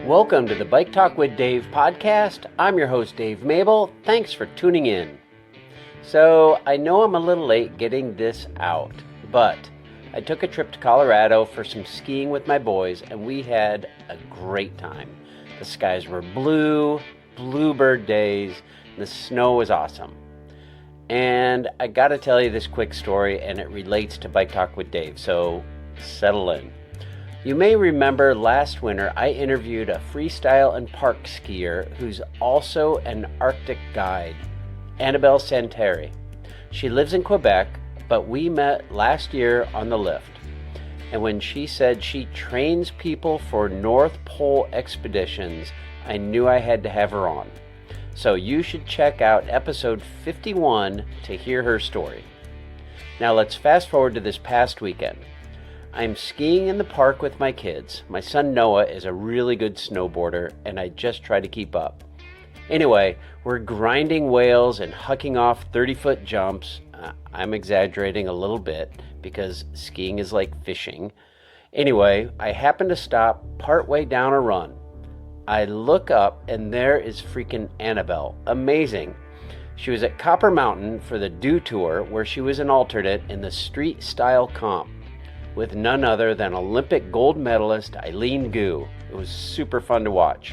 Welcome to the Bike Talk with Dave podcast. I'm your host, Dave Mabel. Thanks for tuning in. So, I know I'm a little late getting this out, but I took a trip to Colorado for some skiing with my boys, and we had a great time. The skies were blue, bluebird days, and the snow was awesome. And I gotta tell you this quick story, and it relates to Bike Talk with Dave, so settle in. You may remember last winter I interviewed a freestyle and park skier who's also an Arctic guide, Annabelle Santeri. She lives in Quebec, but we met last year on the lift. And when she said she trains people for North Pole expeditions, I knew I had to have her on. So you should check out episode 51 to hear her story. Now let's fast forward to this past weekend. I'm skiing in the park with my kids. My son Noah is a really good snowboarder, and I just try to keep up. Anyway, we're grinding whales and hucking off 30-foot jumps. I'm exaggerating a little bit because skiing is like fishing. Anyway, I happen to stop partway down a run. I look up and there is freaking Annabelle. Amazing. She was at Copper Mountain for the Dew Tour, where she was an alternate in the street style comp with none other than Olympic gold medalist Eileen Gu. It was super fun to watch.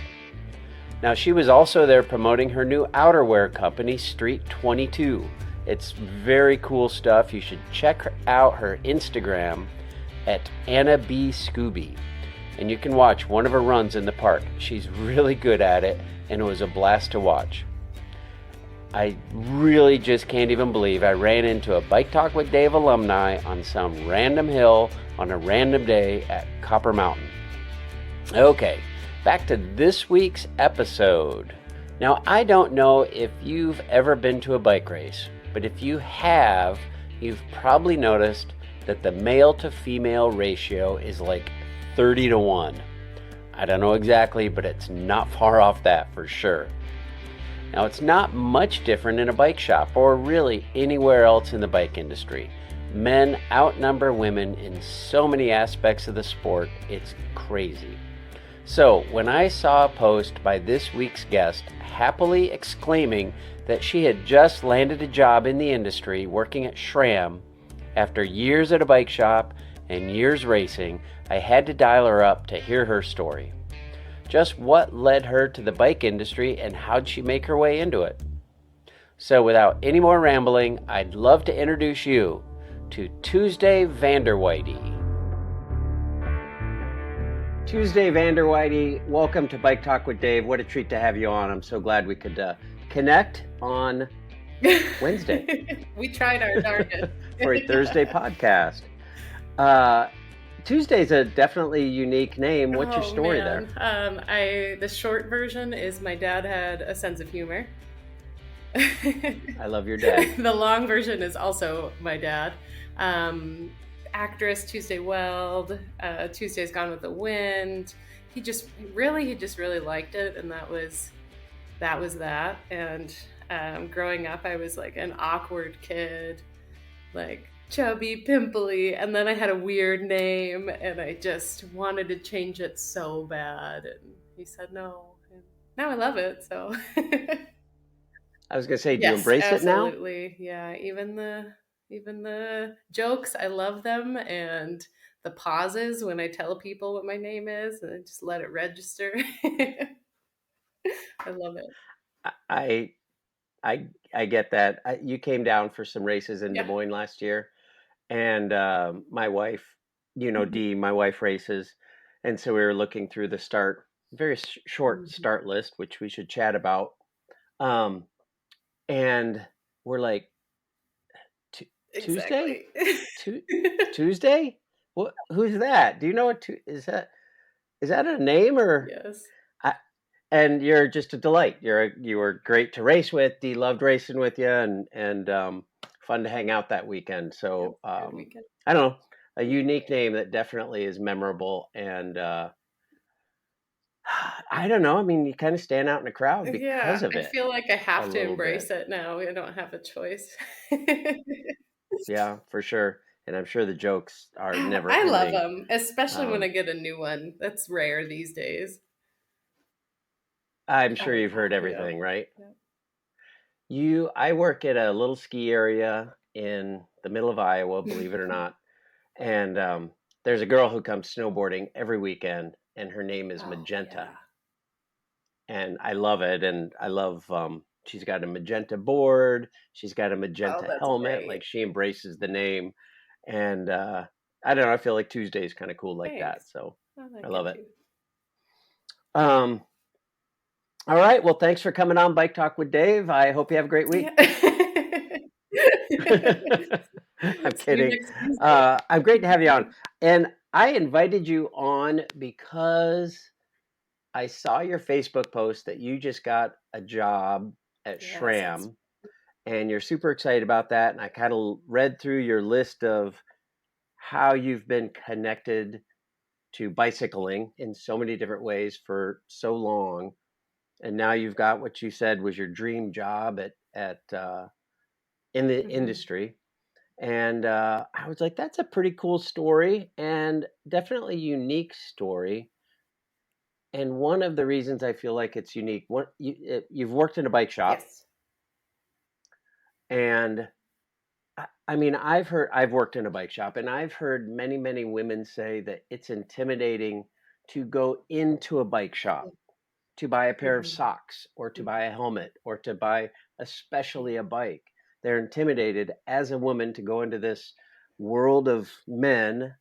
Now, she was also there promoting her new outerwear company, Street 22. It's very cool stuff. You should check out her Instagram at Anna B. Scooby. And you can watch one of her runs in the park. She's really good at it, and it was a blast to watch. I really just can't even believe I ran into a Bike Talk with Dave alumni on some random hill on a random day at Copper Mountain. Okay, back to this week's episode. Now, I don't know if you've ever been to a bike race, but if you have, you've probably noticed that the male to female ratio is like 30-1. I don't know exactly, but it's not far off that for sure. Now, it's not much different in a bike shop or really anywhere else in the bike industry. Men outnumber women in so many aspects of the sport, it's crazy. So, when I saw a post by this week's guest happily exclaiming that she had just landed a job in the industry working at SRAM after years at a bike shop and years racing, I had to dial her up to hear her story. Just what led her to the bike industry and how'd she make her way into it? So without any more rambling, I'd love to introduce you to Tuesday Vander Weide. Tuesday Vander Weide, welcome to Bike Talk with Dave. What a treat to have you on. I'm so glad we could connect on Wednesday. We tried our darndest. For a Thursday podcast. Tuesday's a definitely unique name. What's your story there? The short version is my dad had a sense of humor. I love your dad. The long version is also my dad. Actress Tuesday Weld, Tuesday's Gone with the Wind. He just really liked it, and that was that. And growing up, I was like an awkward kid, like chubby, pimply, and then I had a weird name, and I just wanted to change it so bad, and he said no, and now I love it. So I was gonna say, do yes, you embrace it now? Absolutely, yeah. Even the jokes, I love them, and the pauses when I tell people what my name is, and I just let it register. I love it. I get that. You came down for some races in Des Moines last year. And my wife, Dee, my wife races. And so we were looking through the very short start list, which we should chat about. And we're like, Tuesday? Tuesday? What? Who's that? Do you know what is that a name or? Yes. And you're just a delight. You were great to race with. Dee loved racing with you, and fun to hang out that weekend. So I don't know, a unique name that definitely is memorable, and I don't know. I mean, you kind of stand out in a crowd because of it. I feel like I have to embrace it now. I don't have a choice. Yeah, for sure. And I'm sure the jokes are never I love them, especially when I get a new one. That's rare these days. I'm sure Oh you've yeah, heard yeah, everything, right? yeah. I work at a little ski area in the middle of Iowa, believe it or not. And there's a girl who comes snowboarding every weekend, and her name is Oh Magenta. yeah. And I love it. And I love, she's got a magenta board, she's got a Oh, magenta that's helmet. Like great. she embraces the name. And I don't know, I feel like Tuesday is kind of cool like that. Thanks. So I I like love it it. too. Um, all right. Well, thanks for coming on Bike Talk with Dave. I hope you have a great week. Yeah. I'm See you kidding. next Tuesday. I'm great to have you on. And I invited you on because I saw your Facebook post that you just got a job at Yes, it's SRAM, and you're super excited about that. And I kind of read through your list of how you've been connected to bicycling in so many different ways for so long. And now you've got what you said was your dream job at in the mhm. industry. And I was like, that's a pretty cool story and definitely unique story. And one of the reasons I feel like it's unique, you've worked in a bike shop, Yes. and I mean, I've worked in a bike shop, and I've heard many, many women say that it's intimidating to go into a bike Yeah. shop to buy a pair of Mhm. socks or to buy a helmet or to buy especially a bike. They're intimidated as a woman to go into this world of men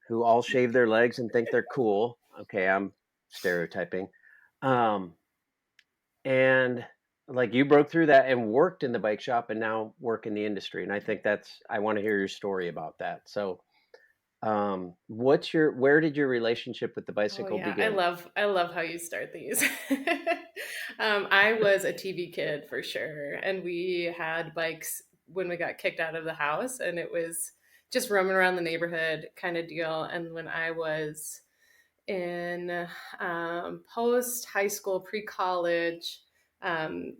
who all shave their legs and think they're cool. Okay, I'm stereotyping. Um, and like you broke through that and worked in the bike shop and now work in the industry. And I think I want to hear your story about that. So, where did your relationship with the Oh bicycle yeah, begin? I love how you start these. I was a TV kid for sure, and we had bikes when we got kicked out of the house, and it was just roaming around the neighborhood kind of deal. And when I was in post high school, pre college,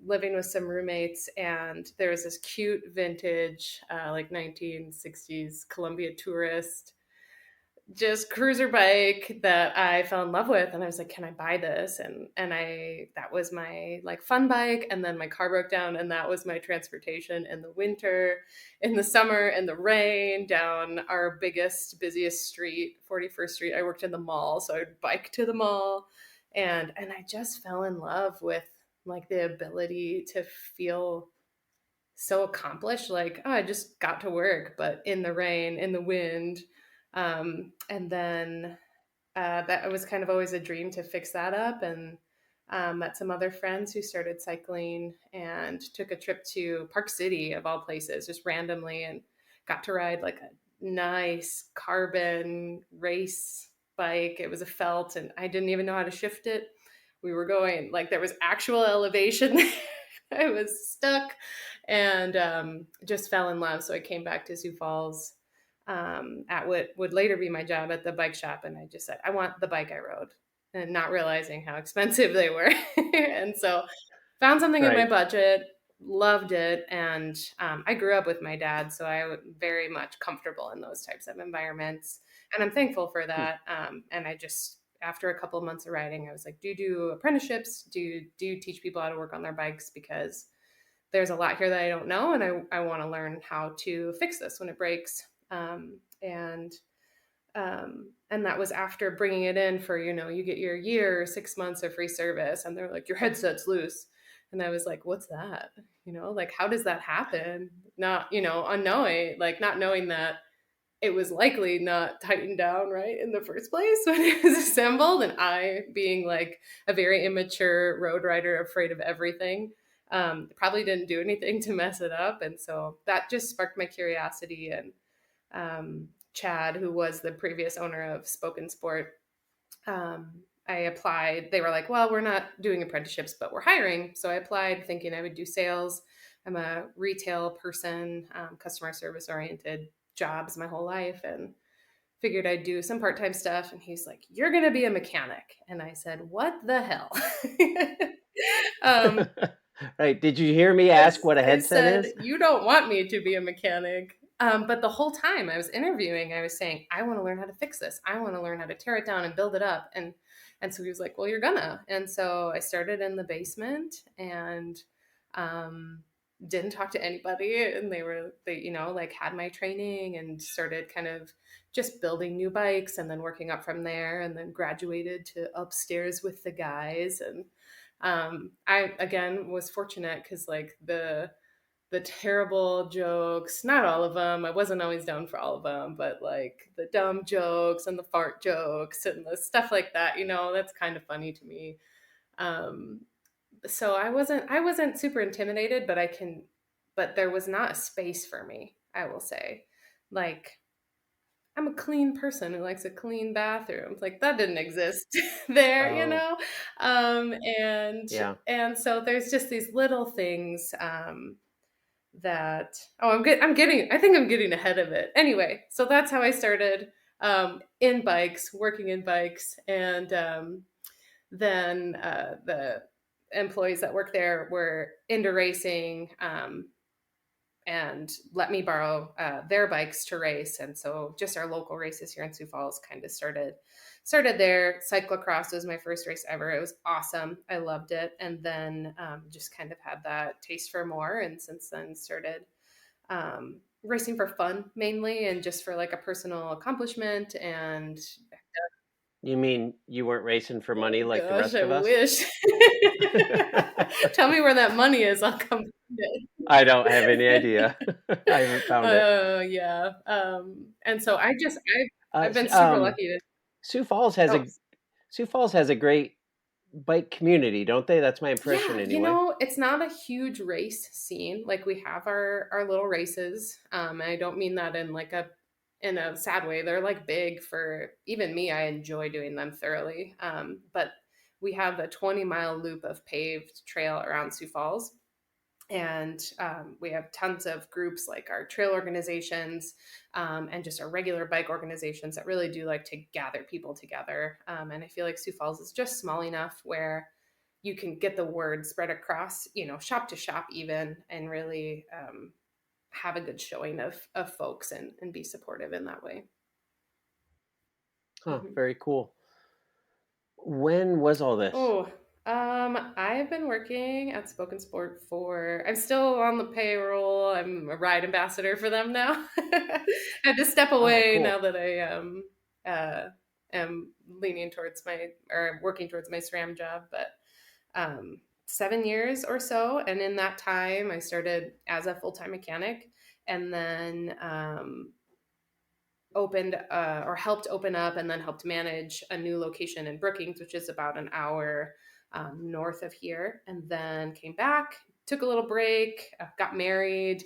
living with some roommates, and there was this cute vintage, like 1960s Columbia Tourist just cruiser bike that I fell in love with, and I was like, "Can I buy this?" And I that was my like fun bike, and then my car broke down, and that was my transportation in the winter, in the summer, in the rain, down our biggest, busiest street, 41st Street. I worked in the mall, so I would bike to the mall, and I just fell in love with like the ability to feel so accomplished, like, oh, I just got to work but in the rain, in the wind. And then that was kind of always a dream to fix that up, and met some other friends who started cycling and took a trip to Park City of all places just randomly, and got to ride like a nice carbon race bike. It was a felt, and I didn't even know how to shift it. We were going like there was actual elevation. I was stuck, and just fell in love. So I came back to Sioux Falls, at what would later be my job at the bike shop, and I just said I want the bike I rode, and not realizing how expensive they were. And so found something in my Right. budget, loved it, and I grew up with my dad, so I was very much comfortable in those types of environments, and I'm thankful for Hmm. that. And I just after a couple of months of riding, I was like, do apprenticeships, do teach people how to work on their bikes, because there's a lot here that I don't know, and I want to learn how to fix this when it breaks. And that was after bringing it in for, you get your year, 6 months of free service, and they're like, your headset's loose. And I was like, what's that? Like, how does that happen? Not, unknowing, like not knowing that it was likely not tightened down right in the first place when it was assembled. And I, being like a very immature road rider, afraid of everything, probably didn't do anything to mess it up. And so that just sparked my curiosity. And Chad, who was the previous owner of Spoken Sport, um, I applied. They were like, well, we're not doing apprenticeships, but we're hiring. So I applied thinking I would do sales. I'm a retail person, customer service oriented jobs my whole life, and figured I'd do some part time stuff. And he's like, you're going to be a mechanic. And I said, what the hell? um, Right. Did you hear me I, ask what a I headset said, is? you don't want me to be a mechanic. But the whole time I was interviewing, I was saying, I want to learn how to fix this. I want to learn how to tear it down and build it up. And so he was like, well, you're gonna. And so I started in the basement and um, didn't talk to anybody. And they, like had my training and started kind of just building new bikes and then working up from there and then graduated to upstairs with the guys. And I, again, was fortunate because like the terrible jokes, not all of them. I wasn't always down for all of them, but like the dumb jokes and the fart jokes and the stuff like that, that's kind of funny to me. Um, so I wasn't super intimidated, but there was not a space for me, I will say. Like I'm a clean person who likes a clean bathroom. Like that didn't exist there, Oh, Um, and yeah. and so there's just these little things that I'm getting ahead of it. Anyway, so that's how I started in bikes, working in bikes, and then the employees that work there were into racing and let me borrow their bikes to race. And so just our local races here in Sioux Falls kind of started there. Cyclocross was my first race ever. It was awesome. I loved it. And then just kind of had that taste for more. And since then started racing for fun mainly and just for like a personal accomplishment. And You mean you weren't racing for money oh like the gosh, I rest of us? wish. Tell me where that money is. I'll come find it. I don't have any idea. I haven't found it. Oh yeah. And so I've S- been super um, lucky to. Sioux Falls has Oh a Sioux Falls has a great bike community, don't they? That's my impression yeah, anyway. it's not a huge race scene. Like we have our little races. And I don't mean that in a sad way. They're like big for even me. I enjoy doing them thoroughly. But we have a 20-mile loop of paved trail around Sioux Falls, and we have tons of groups like our trail organizations and just our regular bike organizations that really do like to gather people together. And I feel like Sioux Falls is just small enough where you can get the word spread across, shop to shop even, and really have a good showing of folks and be supportive in that way. Huh, Mhm. very cool. When was all this? Oh, I've been working at Spoken Sport I'm still on the payroll. I'm a ride ambassador for them now. I had to step Oh, away now cool. that I uh, am leaning towards or working towards my SRAM job, but 7 years or so. And in that time, I started as a full time mechanic and then opened or helped open up and then helped manage a new location in Brookings, which is about an hour north of here. And then came back, took a little break, got married,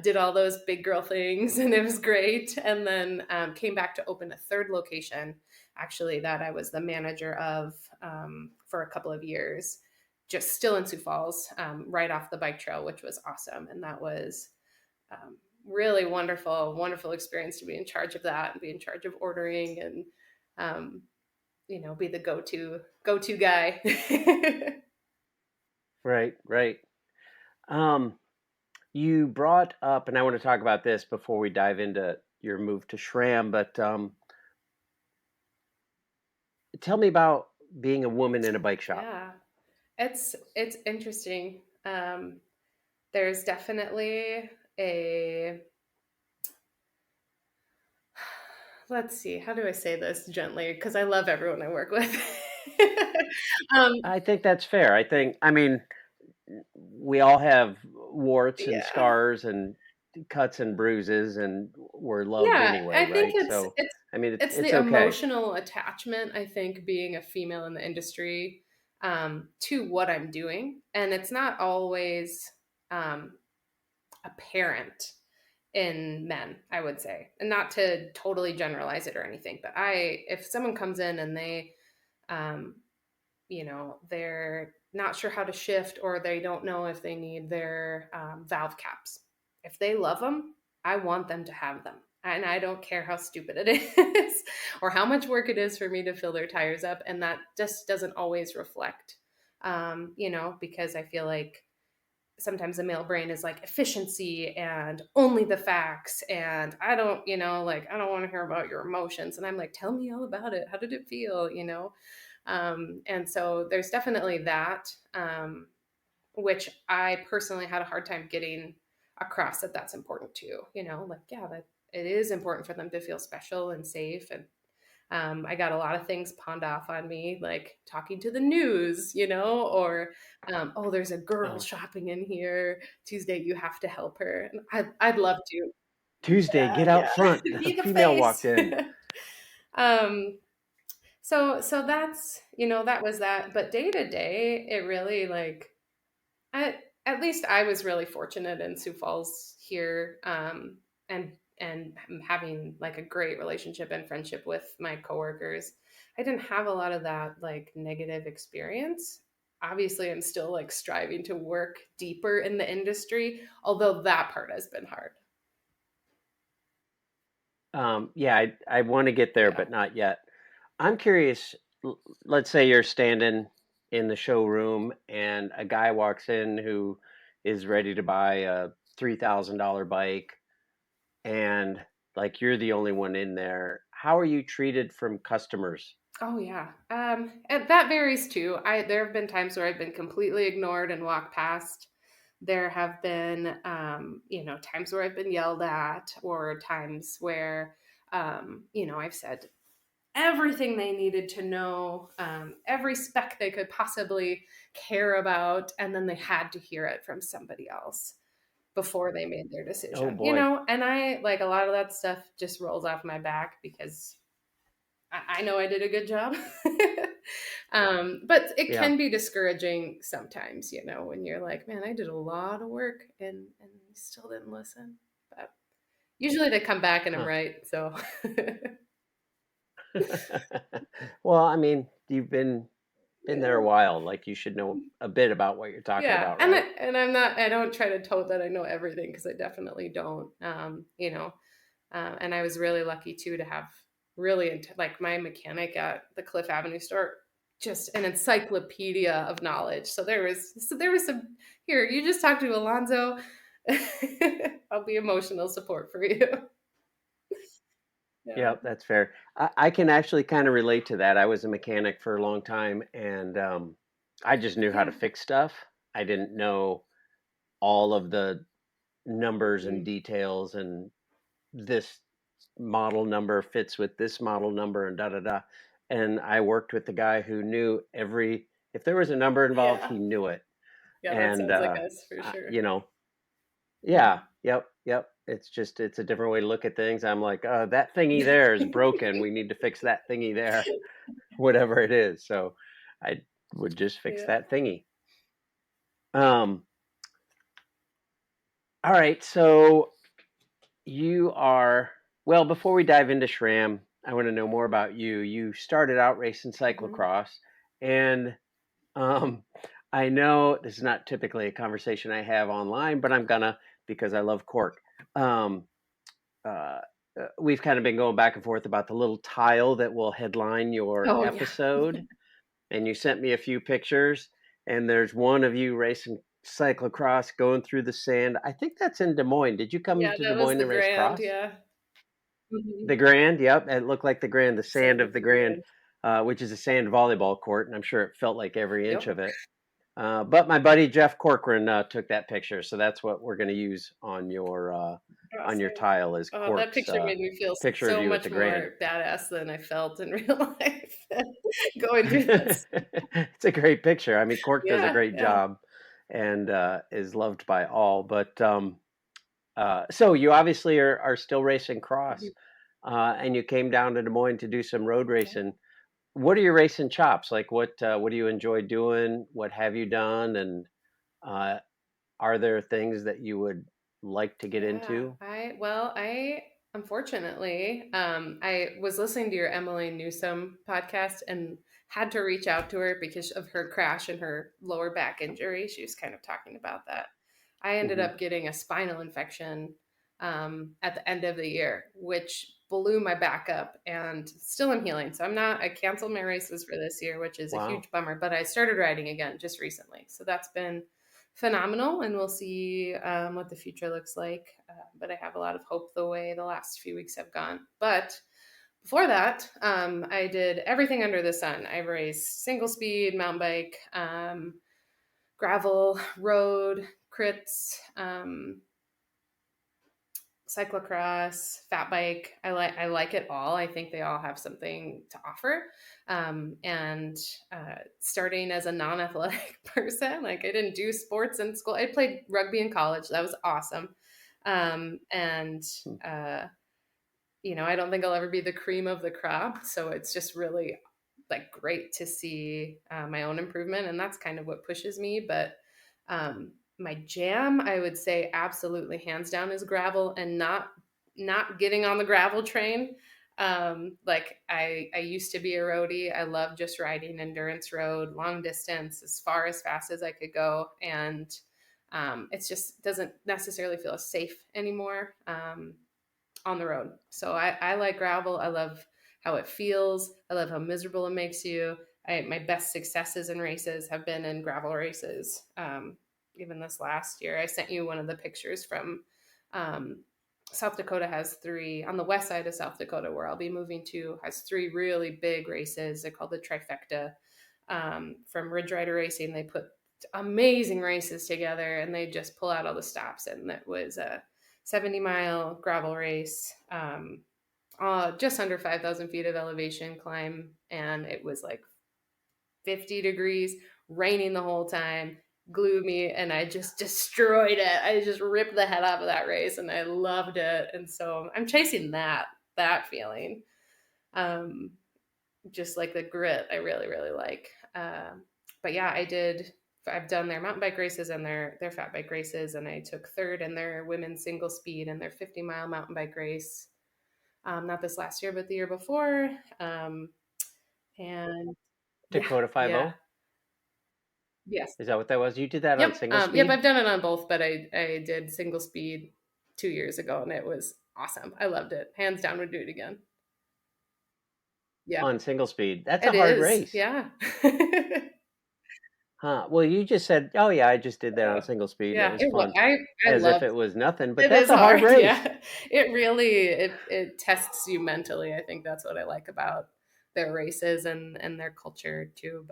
did all those big girl things, and it was great. And then came back to open a third location, actually, that I was the manager of for a couple of years, just still in Sioux Falls, right off the bike trail, which was awesome. And that was really wonderful experience to be in charge of that and be in charge of ordering and um, be the go to guy. Right, right. Um, you brought up, and I want to talk about this before we dive into your move to SRAM, but tell me about being a woman in a bike shop. Yeah, it's interesting. There's definitely a let's see, how do I say this gently? Because I love everyone I work with. um, I think that's fair. I mean, we all have warts and yeah, scars and cuts and bruises, and we're loved Yeah, anyway, I think right? it's So, it's I mean, it's it's the okay. emotional attachment, I think, being a female in the industry to what I'm doing. And it's not always um, apparent in men, I would say. And not to totally generalize it or anything, but if someone comes in and um, they're not sure how to shift or they don't know if they need their valve caps. If they love them, I want them to have them. And I don't care how stupid it is or how much work it is for me to fill their tires up. And that just doesn't always reflect, because I feel like sometimes the male brain is like efficiency and only the facts. And I don't, I don't want to hear about your emotions. And I'm like, tell me all about it. How did it feel? And so there's definitely that, which I personally had a hard time getting across that that's important too. Yeah, that it is important for them to feel special and safe. And I got a lot of things pawned off on me, like talking to the news, or oh, there's a girl Oh, shopping in here. Tuesday, you have to help her. And I'd love to. Tuesday, get Yeah, out yeah. front. A Be the female face. walked in. um, so that's that was that. But day to day, it really like I at least I was really fortunate in Sioux Falls here, and having like a great relationship and friendship with my coworkers. I didn't have a lot of that like negative experience. Obviously, I'm still like striving to work deeper in the industry, although that part has been hard. Yeah, I want to get there, Yeah. but not yet. I'm curious. Let's say you're standing in the showroom and a guy walks in who is ready to buy a $3,000 bike, and like you're the only one in there. How are you treated from customers? Oh yeah. And that varies too. There have been times where I've been completely ignored and walked past. There have been, times where I've been yelled at, or times where, I've said everything they needed to know, every spec they could possibly care about, and then they had to hear it from somebody else before they made their Oh decision. boy. And I like a lot of that stuff just rolls off my back because I know I did a good job. But it Yeah. can be discouraging sometimes, when you're like, man, I did a lot of work and you still didn't listen. But usually they come back and I'm Huh. right. So Well, I mean, you've been there a yeah. while. Like you should know a bit about what you're talking Yeah. about, And right? I don't try to tote that I know everything because I definitely don't. And I was really lucky too to have like my mechanic at the Cliff Avenue store, just an encyclopedia of knowledge. So there was some here. You just talked to Alonzo. I'll be emotional support for you. Yeah. Yeah, that's fair. I can actually kind of relate to that. I was a mechanic for a long time, and I just knew how to Yeah. fix stuff. I didn't know all of the numbers and Mm. details, and this model number fits with this model number, and da da da. And I worked with the guy who knew if there was a number involved, Yeah. he knew it. Yeah. That And sounds like us for sure. you know, yeah, Mhm. yep. It's a different way to look at things. I'm like, that thingy there is broken. We need to fix that thingy there, whatever it is. So I would just fix Yeah. that thingy. Um, all right, so you are well. Before we dive into SRAM, I want to know more about you. You started out racing Mhm. cyclocross, and um, I know this is not typically a conversation I have online, but I'm gonna because I love cork. Um, uh, we've kind of been going back and forth about the little tile that will headline your Oh yeah. episode, and you sent me a few pictures, and there's one of you racing cyclocross going through the sand. I think that's in Des Moines. Did you come Yeah. to Des That was Moines the and race grand. cross? Yeah. Mhm. The Grand, yep, it looked like the Grand, the sand Sand of of the the Grand, grand. which is a sand volleyball court, and I'm sure it felt like every inch Yep. of it. But my buddy Jeff Corcoran took that picture, so that's what we're going to use on your Awesome. tile is Oh, that Cork's picture made me feel picture of so you at the much Grand. more badass than I felt in real life going through this. It's a great picture. I mean, Cork does a Yeah, great yeah. job and is loved by all. But so you obviously are still racing cross, Mhm. and you came down to Des Moines to do some road Yeah. racing. What are your racing chops? Like, what do you enjoy doing? What have you done? And uh, are there things that you would like to get Yeah, into? I unfortunately, I was listening to your Emily Newsom podcast and had to reach out to her because of her crash and her lower back injury. She was kind of talking about that. I ended Hmm. up getting a spinal infection at the end of the year, which blew my back up and still am healing. So I canceled my races for this year, which is a Wow. huge bummer, but I started riding again just recently. So that's been phenomenal, and we'll see what the future looks like. But I have a lot of hope the way the last few weeks have gone. But before that, I did everything under the sun. I raced single speed, mountain bike, gravel, road, crits, cyclocross, fat bike. I like it all. I think they all have something to offer. And starting as a non-athletic person, like I didn't do sports in school. I played rugby in college. That was awesome. And I don't think I'll ever be the cream of the crop. So it's just really like great to see my own improvement, and that's kind of what pushes me. But my jam, I would say, absolutely hands down, is gravel, and not getting on the gravel train. Like I used to be a roadie. I love just riding endurance road, long distance, as fast as I could go, and it just doesn't necessarily feel safe anymore. On the road. So I like gravel. I love how it feels. I love how miserable it makes you. My best successes in races have been in gravel races. Even this last year, I sent you one of the pictures from um, South Dakota. Has three on the west side of South Dakota, where I'll be moving to, has three really big races. They're called the trifecta. From Ridge Rider Racing, they put amazing races together, and they just pull out all the stops. And it was a 70-mile gravel race, just under 5,000 feet of elevation climb. And it was like 50 degrees, raining the whole time, gloomy, and I just destroyed it. I just ripped the head off of that race, and I loved it. And so I'm chasing that feeling. Um, just like the grit, I really, really like. But yeah, I've done their mountain bike races and their fat bike races, and I took third in their women's single speed and their 50-mile mountain bike race. Not this last year, but the year before. And yeah, Dakota yeah, 50. yes, Is that what that was? You did that on yep, single yep. speed? I've done it on both, but I did single speed 2 years ago, and it was awesome. I loved it. Hands down, would do it again. Yeah, On single speed. That's a it hard is. race. Yeah. Huh. Well, you just said, "Oh yeah, I just did that on Uh, single speed and it yeah, was fun." I As if love it was nothing, but it. that's Is a hard hard. race. Yeah, it really it tests you mentally. I think that's what I like about their races and their culture too.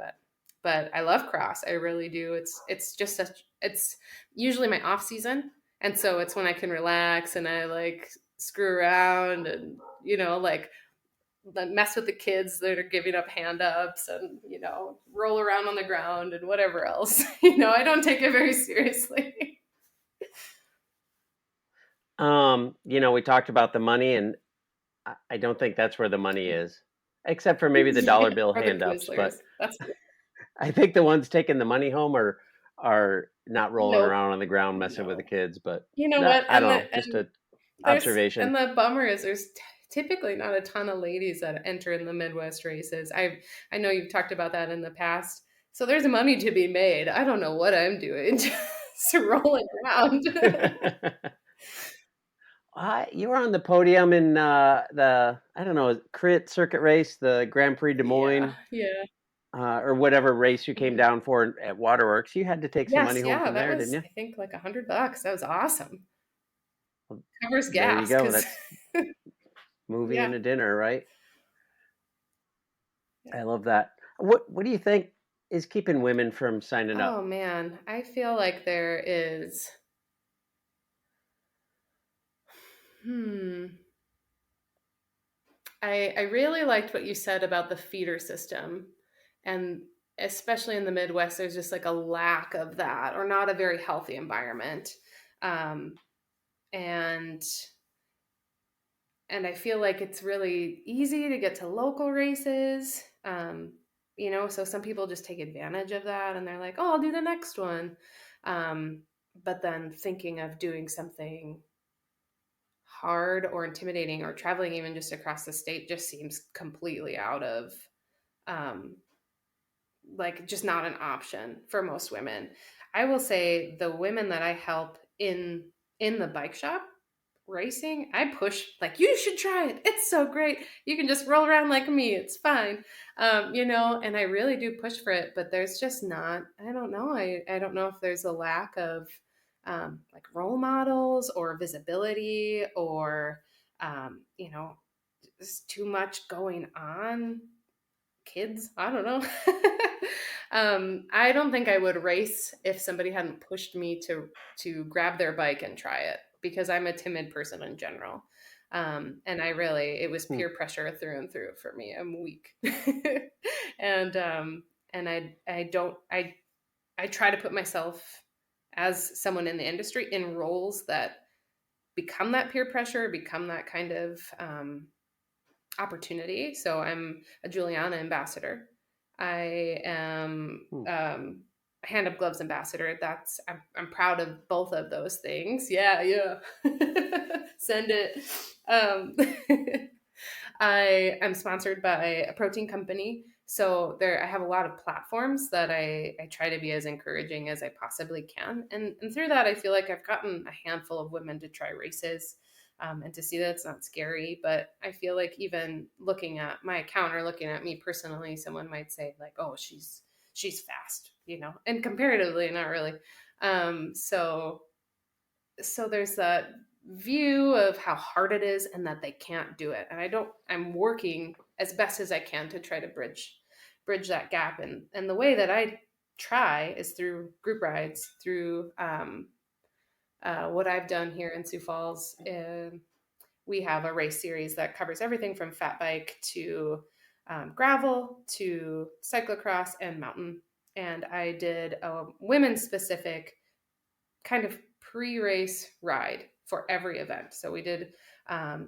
But I love cross. I really do. It's just such. It's usually my off season, and so it's when I can relax and I like screw around and like mess with the kids that are giving up hand ups and roll around on the ground and whatever else. I don't take it very seriously. We talked about the money, and I don't think that's where the money is, except for maybe the dollar Yeah, bill or the hand ups. Twizzlers. But That's I think the ones taking the money home are not rolling nope. around on the ground messing with the No. kids. But You know nah, what? I don't know, just a observation. And the bummer is there's typically not a ton of ladies that enter in the Midwest races. I know you've talked about that in the past. So there's money to be made. I don't know what I'm doing, just rolling around. You were on the podium in the I don't know crit circuit race, the Grand Prix Des Yeah, Moines, yeah. or whatever race you came Mhm. down for at Waterworks. You had to take some money Yes, home yeah, from that there, didn't was you? I think like $100. That was awesome. Well, Covers there you gas go. because That's movie yeah. and a dinner, right? Yeah. I love that. What do you think is keeping women from signing Oh up? man, I feel like there is hmm I really liked what you said about the feeder system. And especially in the Midwest, there's just like a lack of that or not a very healthy environment. Um, and and I feel like it's really easy to get to local races. So some people just take advantage of that and they're like, oh, I'll do the next one. But then thinking of doing something hard or intimidating or traveling even just across the state just seems completely out of um, like just not an option for most women. I will say the women that I help in the bike shop racing, I push, like, you should try it. It's so great. You can just roll around like me. It's fine. And I really do push for it, but there's just not, I don't know. I don't know if there's a lack of like role models or visibility or, there's too much going on. Kids, I don't know. I don't think I would race if somebody hadn't pushed me to grab their bike and try it, because I'm a timid person in general. And it was Hmm. peer pressure through and through for me. I'm weak. and I try to put myself as someone in the industry in roles that become that peer pressure, become that kind of opportunity. So I'm a Juliana ambassador. I am Hmm. Hand Up Gloves ambassador. I'm proud of both of those things. Yeah, yeah. Send it. Um, I am sponsored by a protein company. So I have a lot of platforms that I try to be as encouraging as I possibly can. And through that, I feel like I've gotten a handful of women to try races, and to see that it's not scary. But I feel like even looking at my account or looking at me personally, someone might say like, oh, she's fast, and comparatively, not really. Um, so so there's that view of how hard it is and that they can't do it, and I'm working as best as I can to try to bridge that gap, and the way that I try is through group rides, through what I've done here in Sioux Falls. We have a race series that covers everything from fat bike to gravel to cyclocross and mountain, and I did a women's specific kind of pre-race ride for every event. So we did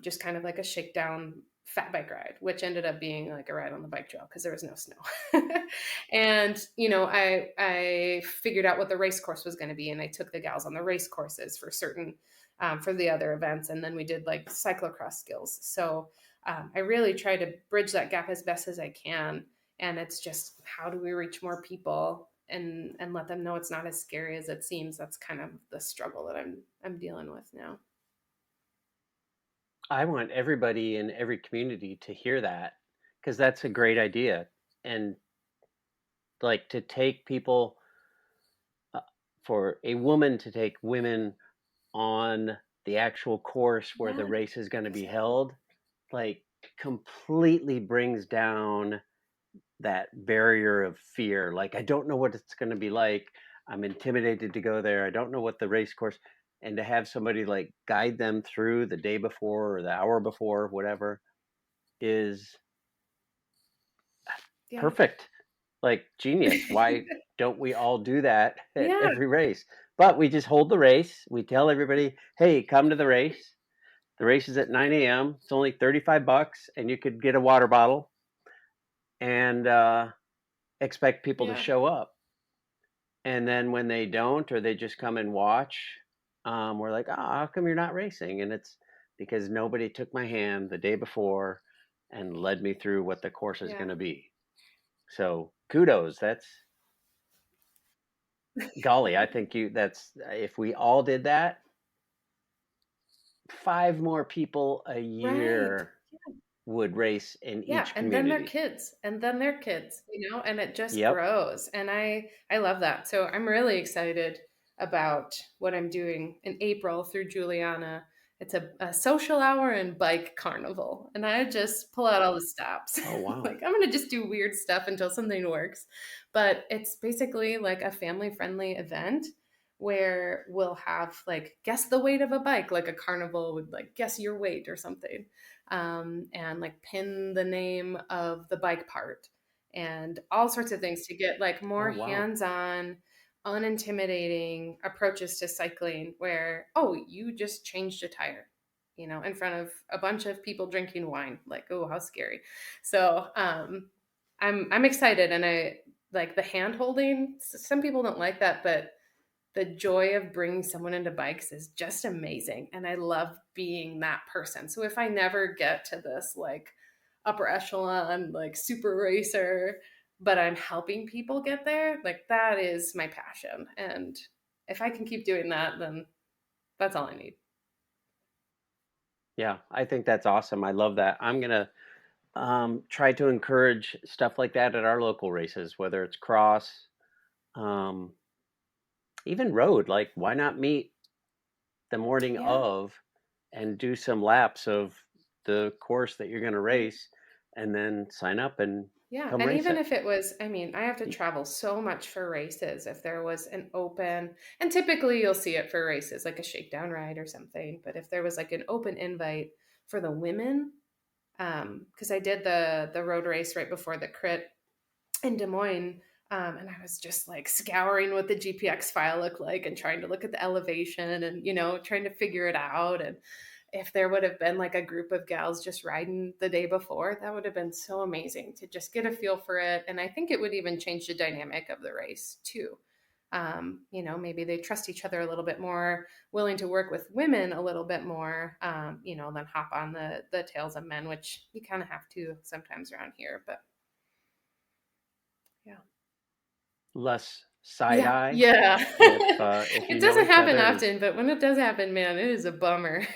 just kind of like a shakedown fat bike ride, which ended up being like a ride on the bike trail because there was no snow. And I figured out what the race course was going to be, and I took the gals on the race courses for certain for the other events, and then we did like cyclocross skills. So I really try to bridge that gap as best as I can, and it's just how do we reach more people and let them know it's not as scary as it seems. That's kind of the struggle that I'm dealing with now. I want everybody in every community to hear that, because that's a great idea. And like to take people, uh, for a woman to take women on the actual course where the Yeah, race is going to be held, like completely brings down that barrier of fear. Like, I don't know what it's going to be like. I'm intimidated to go there. I don't know what the race course, and to have somebody like guide them through the day before or the hour before, whatever, is yeah, perfect. Like genius. Why don't we all do that at yeah, every race? But we just hold the race. We tell everybody, hey, come to the race. The race is at 9 a.m. It's only $35, and you could get a water bottle and expect people to yeah, show up. And then when they don't, or they just come and watch, we're like, oh, how come you're not racing? And it's because nobody took my hand the day before and led me through what the course is yeah. going to be. So kudos. That's golly. I think that's, if we all did that, 5 more people a Right. year would race in Yeah, each and then their community. kids, and then their kids, and it just Yep. grows. And I love that. So I'm really excited about what I'm doing in April through Juliana. It's a social hour and bike carnival, and I just pull out all the stops. Oh, wow. Like I'm gonna just do weird stuff until something works. But it's basically like a family-friendly event where we'll have like guess the weight of a bike, like a carnival would like guess your weight or something, and like pin the name of the bike part and all sorts of things to get like Oh, more wow. hands-on, unintimidating approaches to cycling where, oh, you just changed a tire, in front of a bunch of people drinking wine. Like, oh, how scary. So I'm excited, and I like the hand holding. Some people don't like that, but the joy of bringing someone into bikes is just amazing. And I love being that person. So if I never get to this like upper echelon, like super racer, but I'm helping people get there, like that is my passion. And if I can keep doing that, then that's all I need. Yeah, I think that's awesome. I love that. I'm gonna try to encourage stuff like that at our local races, whether it's cross, um, even road. Like, why not meet the morning Yeah. of and do some laps of the course that you're going to Yeah. race, and then sign up and Yeah, come and race even it. if it was, I mean, I have to travel so much for races. If there was an open, and typically you'll see it for races like a shakedown ride or something, but if there was like an open invite for the women, because I did the road race right before the crit in Des Moines, and I was just like scouring what the GPX file looked like and trying to look at the elevation and trying to figure it out. And if there would have been like a group of gals just riding the day before, that would have been so amazing to just get a feel for it. And I think it would even change the dynamic of the race too. Maybe they trust each other a little bit more, willing to work with women a little bit more, than hop on the tails of men, which you kind of have to sometimes around here. But yeah. Less side Yeah, eye yeah. if you It know doesn't each happen other. And often, but when it does happen, man, it is a bummer.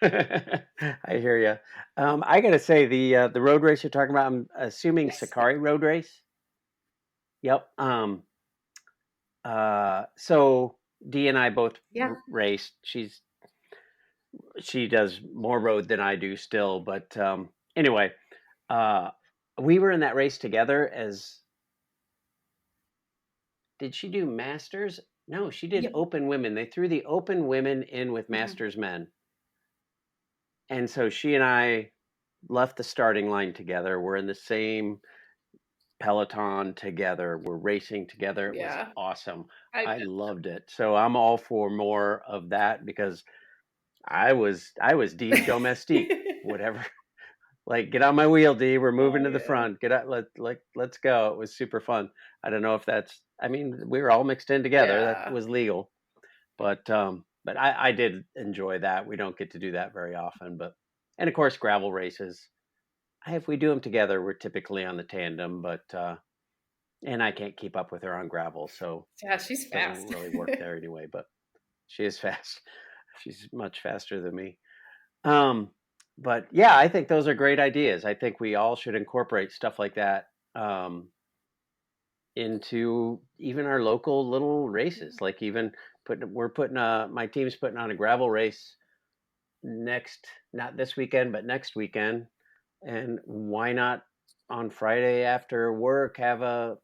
I hear you. I gotta say the road race you're talking about. I'm assuming Yes, yeah. Sakari Road Race. Yep. So Dee and I both Yeah. raced. She does more road than I do still, but anyway, uh, we were in that race together. As did she do masters? No, she did Yep. open women. They threw the open women in with Mhm. masters men, and so she and I left the starting line together. We're in the same peloton together. We're racing together. It was Yeah. awesome. I I bet. loved it. So I'm all for more of that because I was Dave Domestique, whatever. Like, get on my wheel, D. We're Oh moving to the yeah. front. Get out, let's go. It was super fun. I don't know if that's. I mean, we were all mixed in together. That Yeah. was legal, but I did enjoy that. We don't get to do that very often, but and of course gravel races. If we do them together, we're typically on the tandem, but and I can't keep up with her on gravel, so Yeah, she's it doesn't fast. really work there anyway. But she is fast. She's much faster than me. Um, but yeah, I think those are great ideas. I think we all should incorporate stuff like that into even our local little races. Like even we're putting my team's putting on a gravel race next, not this weekend, but next weekend. And why not on Friday after work have a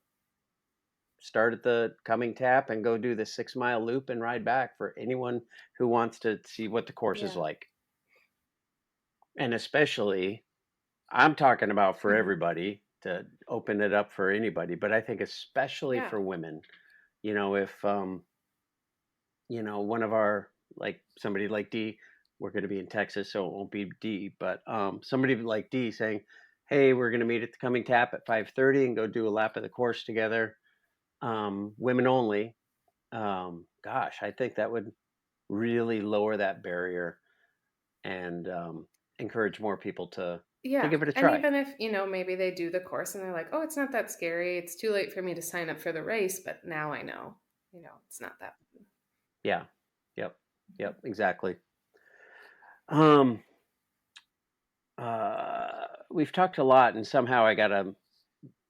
start at the coming tap and go do the 6 mile loop and ride back for anyone who wants to see what the course is Yeah. like. And especially I'm talking about for Mhm. everybody to open it up for anybody, but I think especially Yeah. for women. If one of our like somebody like D, we're going to be in Texas, so it won't be D, but somebody like D saying, "Hey, we're going to meet at the coming tap at 5:30 and go do a lap of the course together, women only." Gosh, I think that would really lower that barrier and encourage more people to Yeah. give it a And try. even if, maybe they do the course and they're like, oh, it's not that scary. It's too late for me to sign up for the race, but now I know, it's not that. Yeah. Yep. Mhm. Yep. Exactly. Um, we've talked a lot, and somehow I gotta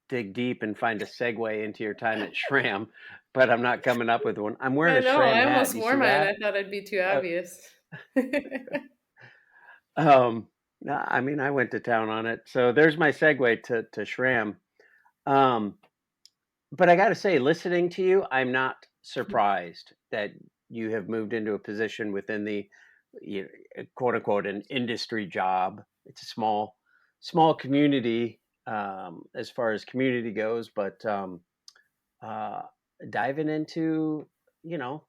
dig deep and find a segue into your time at Shram, but I'm not coming up with one. I'm wearing I a know. Shram I hat. almost Do you wore see mine. I that? thought it'd be too Uh, obvious. no, I mean I went to town on it. So there's my segue to Shram. Um, but I got to say, listening to you, I'm not surprised that you have moved into a position within the you quote unquote an industry job. It's a small community as far as community goes, but uh, diving into you know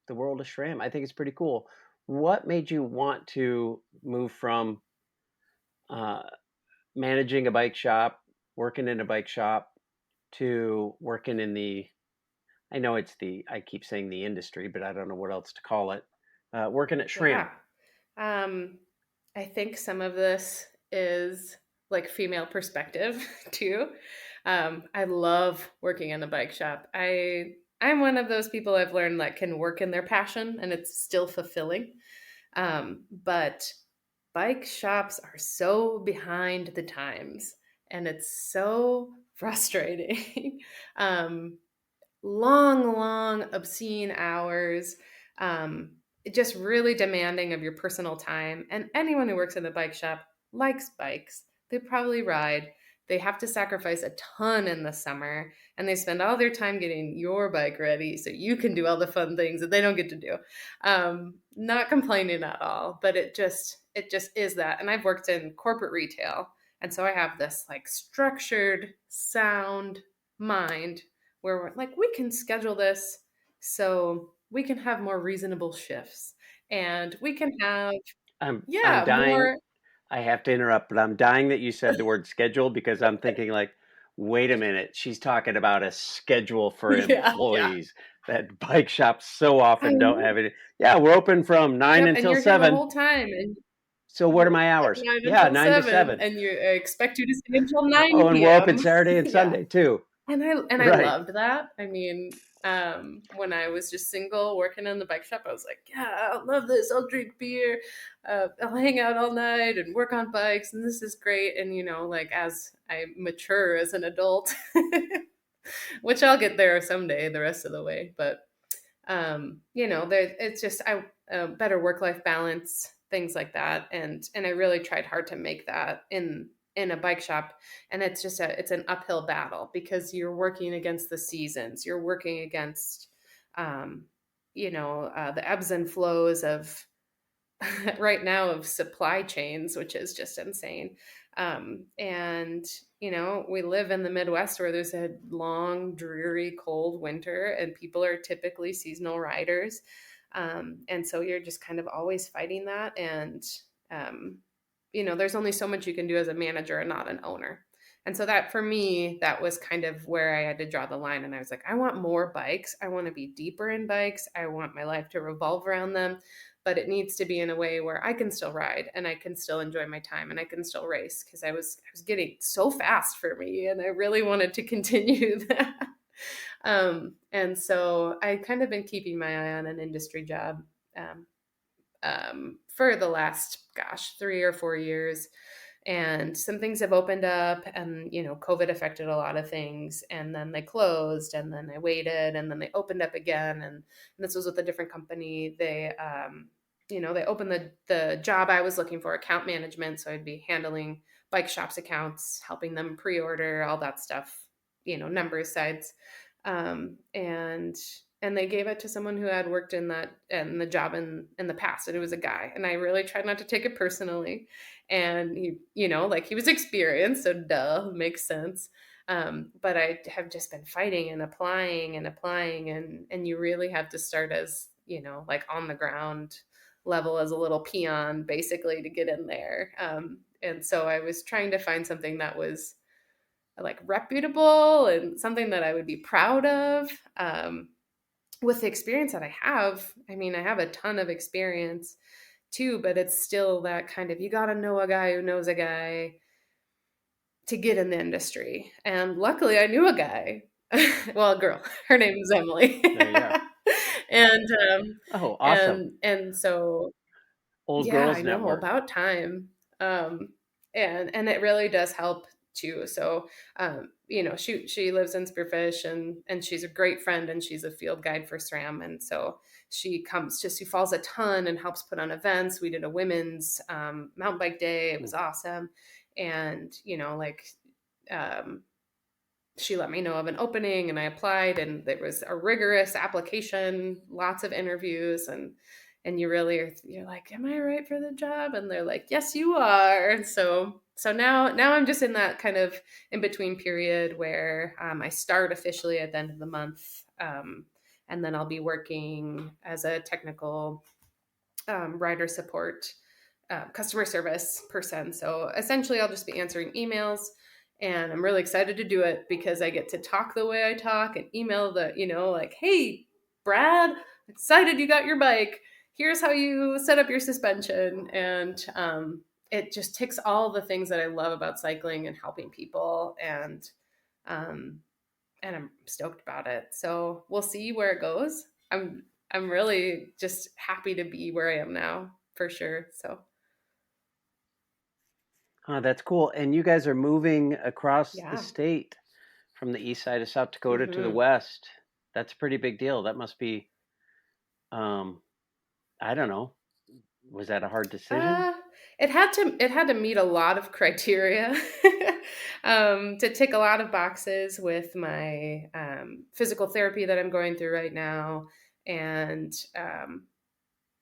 the world of SRAM, I think it's pretty cool. What made you want to move from uh, managing a bike shop, working in a bike shop, to working in the I know it's I keep saying the industry, but I don't know what else to call it. Working at SRAM. Yeah. Um, I think some of this is like female perspective too. I love working in the bike shop. I'm one of those people I've learned that can work in their passion and it's still fulfilling. But bike shops are so behind the times, and it's so frustrating. um, long, obscene hours, um, just really demanding of your personal time. And anyone who works in a bike shop likes bikes. They probably ride. They have to sacrifice a ton in the summer, and they spend all their time getting your bike ready so you can do all the fun things that they don't get to do. Not complaining at all, but it just is that. And I've worked in corporate retail, and so I have this like structured, sound mind where we're like, we can schedule this so we can have more reasonable shifts, and we can have, I'm yeah, dying. more. I have to interrupt, but I'm dying that you said the word schedule because I'm thinking like, wait a minute, she's talking about a schedule for Yeah, yeah. employees that bike shops so I often don't know. have it. Yeah, we're open from 9 Yep, and until you're here the 7. whole time, and So what are my at hours? 9 Yeah, until 9 to 7, 7. and you expect you to stay until 9 Oh, and we're open p.m. Saturday and Yeah. Sunday too. And I Right. loved that. I mean, when I was just single working in the bike shop, I was like, yeah, I love this. I'll drink beer, I'll hang out all night and work on bikes, and this is great. And like as I mature as an adult, which I'll get there someday, the rest of the way. But there it's just I better work life balance, things like that, and I really tried hard to make that in a bike shop. And it's an uphill battle because you're working against the seasons, you're working against um, the ebbs and flows of right now of supply chains, which is just insane. And we live in the Midwest where there's a long, dreary, cold winter, and people are typically seasonal riders. And so you're just kind of always fighting that. And um, there's only so much you can do as a manager and not an owner. And so that for me, that was kind of where I had to draw the line. And I was like, I want more bikes. I want to be deeper in bikes. I want my life to revolve around them, but it needs to be in a way where I can still ride and I can still enjoy my time and I can still race, because I was getting so fast for me and I really wanted to continue that. And so I kind of been keeping my eye on an industry job um, for the last, gosh, 3 or 4 years. And some things have opened up, and COVID affected a lot of things, and then they closed, and then I waited, and then they opened up again. And this was with a different company. They opened the job I was looking for, account management, so I'd be handling bike shops accounts, helping them pre-order, all that stuff, numbers sides. And they gave it to someone who had worked in the job in the past, and it was a guy. And I really tried not to take it personally. And he was experienced, so duh, makes sense. But I have just been fighting and applying, and you really have to start as like on the ground level as a little peon basically to get in there. And so I was trying to find something that was like reputable and something that I would be proud of. With the experience that I have, I mean, I have a ton of experience too, but it's still that kind of, you got to know a guy who knows a guy to get in the industry. And luckily I knew a guy. Well, a girl. Her name is Emily. There you go. and Oh, awesome. and so Old yeah, Girls I know, Network. about time. Um, and it really does help too. So, she lives in Spearfish, and she's a great friend, and she's a field guide for SRAM. And so she falls a ton and helps put on events. We did a women's mountain bike day. It was awesome. And, um, she let me know of an opening, and I applied, and there was a rigorous application, lots of interviews, and you're like, am I right for the job? And they're like, yes, you are. And so now I'm just in that kind of in between period where I start officially at the end of the month. And then I'll be working as a technical rider support customer service person. So essentially, I'll just be answering emails, and I'm really excited to do it because I get to talk the way I talk and email like, hey, Brad, excited you got your bike. Here's how you set up your suspension. And it just ticks all the things that I love about cycling and helping people. Um, and I'm stoked about it. So we'll see where it goes. I'm really just happy to be where I am now. for sure. So Oh, that's cool. And you guys are moving across the yeah. state from the east side of South Dakota to the Hmm. west. That's a pretty big deal. That must be, um, I don't know. Was that a hard decision? Uh, it had to meet a lot of criteria to tick a lot of boxes with my physical therapy that I'm going through right now, and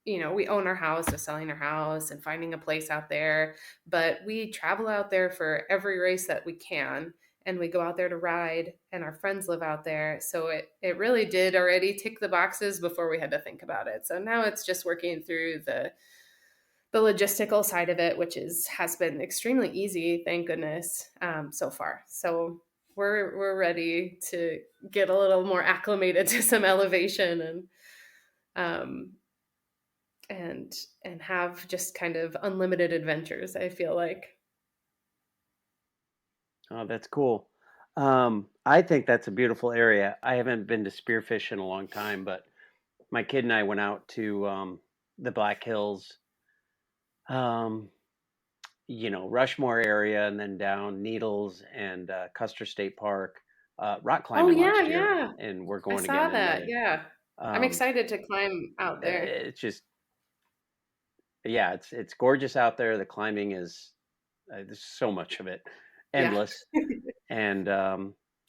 we own our house, so selling our house and finding a place out there. But we travel out there for every race that we can, and we go out there to ride, and our friends live out there. So it really did already tick the boxes before we had to think about it. So now it's just working through the logistical side of it, which has been extremely easy, thank goodness, so far. So we're ready to get a little more acclimated to some elevation um, and and have just kind of unlimited adventures. I feel like, Oh, that's cool. I think that's a beautiful area. I haven't been to spearfish in a long time, but my kid and I went out to the Black Hills, um, Rushmore area, and then down Needles and Custer State Park, rock oh climbing yeah, last year, yeah, and we're I going saw again in that. May. Yeah, I'm Um, excited to climb out there. it's just, yeah, it's gorgeous out there. The climbing is there's so much of it, Yeah. endless, and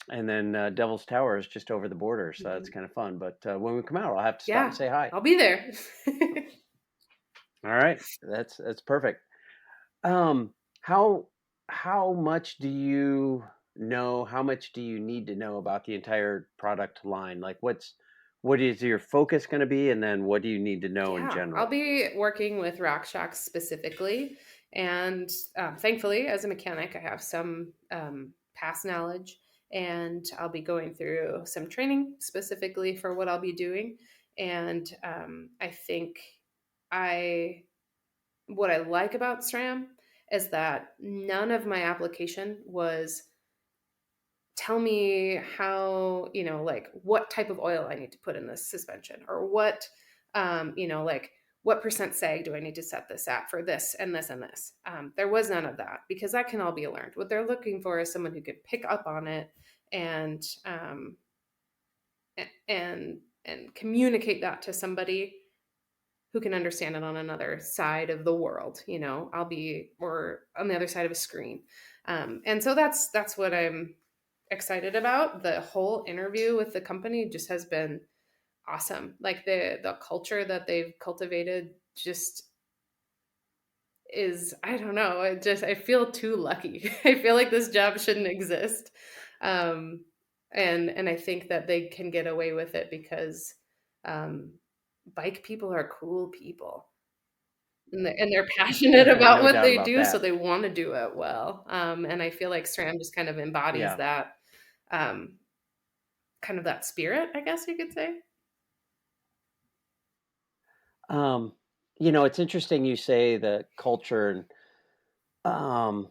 then Devil's Tower is just over the border, so that's Mhm. kind of fun. But when we come out, I'll have to stop and Yeah, say hi. I'll be there. All right, that's perfect. Um, how how much do you know? How much do you need to know about the entire product line? Like, what is your focus going to be, and then what do you need to know in Yeah, I'll general? be working with RockShox specifically. And thankfully, as a mechanic, I have some past knowledge, and I'll be going through some training specifically for what I'll be doing. And I think I what I like about SRAM is that none of my application was tell me how, like what type of oil I need to put in this suspension, or like what percent sag do I need to set this at for this and this and this. There was none of that because that can all be learned. What they're looking for is someone who can pick up on it and and communicate that to somebody who can understand it on another side of the world. I'll be or on the other side of a screen. And so that's what I'm excited about. The whole interview with the company just has been awesome. Like the culture that they've cultivated just is, I don't know, I feel too lucky. I feel like this job shouldn't exist. Um and I think that they can get away with it because um bike people are cool people, and they're passionate about No what doubt they about do, so that. they want to do it well. And I feel like SRAM just kind of embodies Yeah. that, um, kind of that spirit, I guess you could say. Um, it's interesting you say the culture, and um,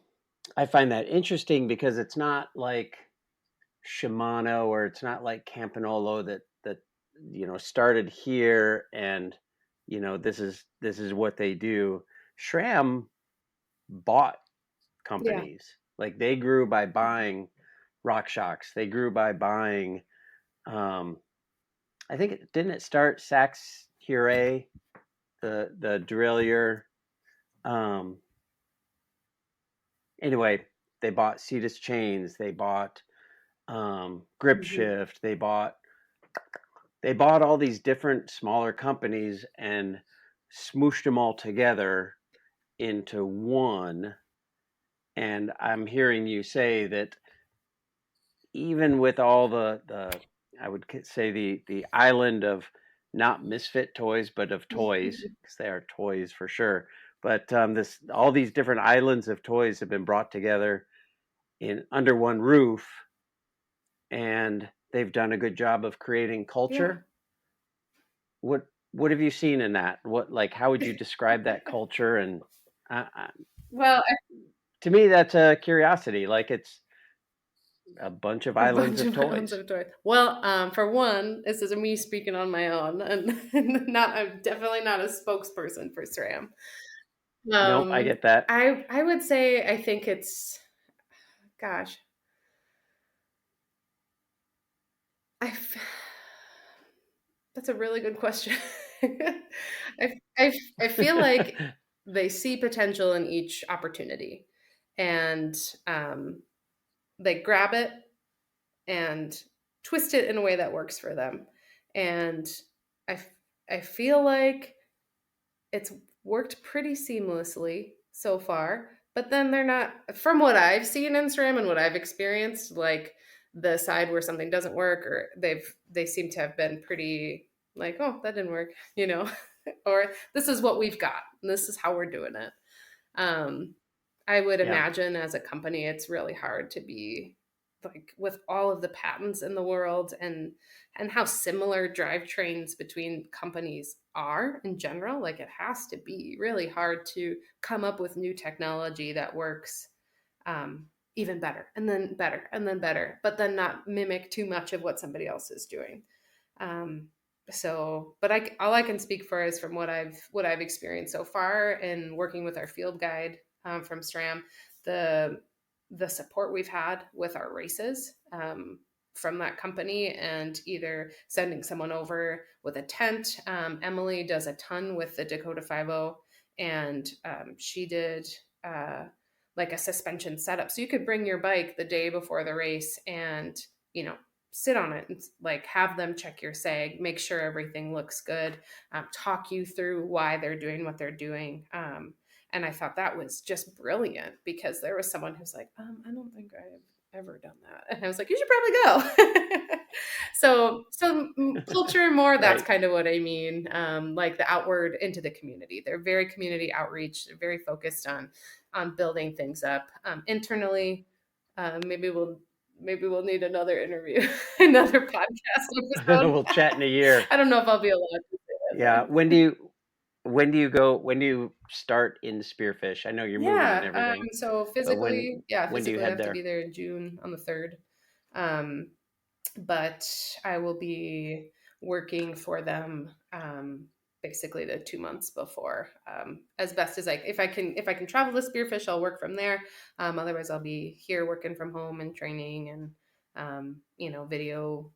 I find that interesting because it's not like Shimano or it's not like Campanolo that started here and this is what they do. SRAM bought Yeah. companies. Like they grew by buying RockShox. They grew by buying um I think it didn't it start Sax Hurray, the derailleur. Um anyway, they bought Cetus chains, they bought grip Hmm. shift, they bought all these different smaller companies and smooshed them all together into one. And I'm hearing you say that even with all the I would say the island of not misfit toys, but of toys, because they are toys for sure. But this all these different islands of toys have been brought together in under one roof, and they've done a good job of creating Yeah. culture. What have you seen in that? What like how would you describe that culture? And uh, uh, Well, to me, that's a curiosity. Like A bunch of A islands bunch of of islands toys. of toys. Well, for one, this is me speaking on my own, and not I'm definitely not a spokesperson for SRAM. Nope, I Um, get that. I would say I think it's, gosh, I that's a really good question. I feel like they see potential in each opportunity, and um, they grab it and twist it in a way that works for them. And I I feel like it's worked pretty seamlessly so far. But then they're not, from what I've seen in SRAM and what I've experienced, like the side where something doesn't work, or they seem to have been pretty like, oh, that didn't work, or this is what we've got, and this is how we're doing it. Um, I would Yeah, imagine as a company, it's really hard to be like with all of the patents in the world, and how similar drivetrains between companies are in general. Like it has to be really hard to come up with new technology that works even better and then better and then better, but then not mimic too much of what somebody else is doing. Um, but all I can speak for is from what I've experienced so far in working with our field guide from SRAM, the the support we've had with our races from that company, and either sending someone over with a tent. Emily does a ton with the Dakota 50, and she did like a suspension setup, so you could bring your bike the day before the race and sit on it and like have them check your sag, make sure everything looks good, talk you through why they're doing what they're doing. And I thought that was just brilliant, because there was someone who's like, I don't think I've ever done that. And I was like, you should probably go. So culture more, that's right. kind of what I mean. Like the outward into the community. They're very community outreach. They're very focused on building things up internally. Maybe we'll need another interview, another podcast episode. We'll chat in a year. I don't know if I'll be allowed to say that Yeah. though. When do you start in Spearfish? I know you're moving and Yeah. everything, So but when do you physically I head have to there? be there in June on the 3rd. Um, but I will be working for them basically the 2 months before, as best as if I can travel to Spearfish, I'll work from there. Otherwise, I'll be here working from home and training, and video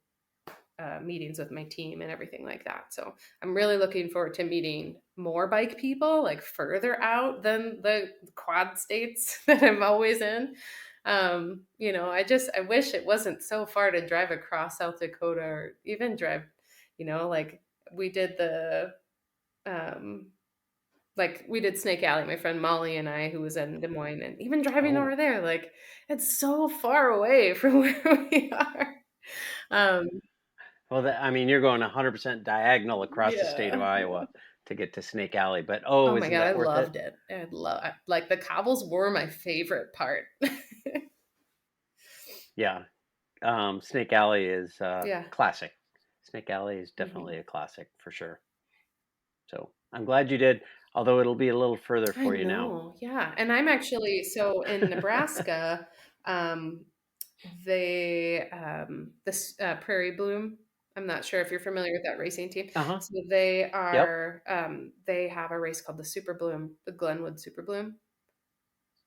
meetings with my team and everything like that. So I'm really looking forward to meeting more bike people, like further out than the quad states that I'm always in. I wish it wasn't so far to drive across South Dakota, or even drive, like we did um, we did Snake Alley, my friend Molly and I, who was in Des Moines, and even driving Oh, over there, like it's so far away from where we are. Um, well, I mean, you're going 100% diagonal across the state of yeah. Iowa to get to Snake Alley, but Oh my isn't God, I that worth it? loved it. Like the cobbles were my favorite part. Yeah. Snake Alley is Yeah. classic. Snake Alley is Hmm. definitely a classic for sure. So I'm glad you did, although it'll be a little further I for you now. know. Yeah. And I'm actually, so in Nebraska, um, this Prairie Bloom. I'm not sure if you're familiar with that racing team. Uh huh. So Yep. they have a race called the Super Bloom, the Glenwood Super Bloom.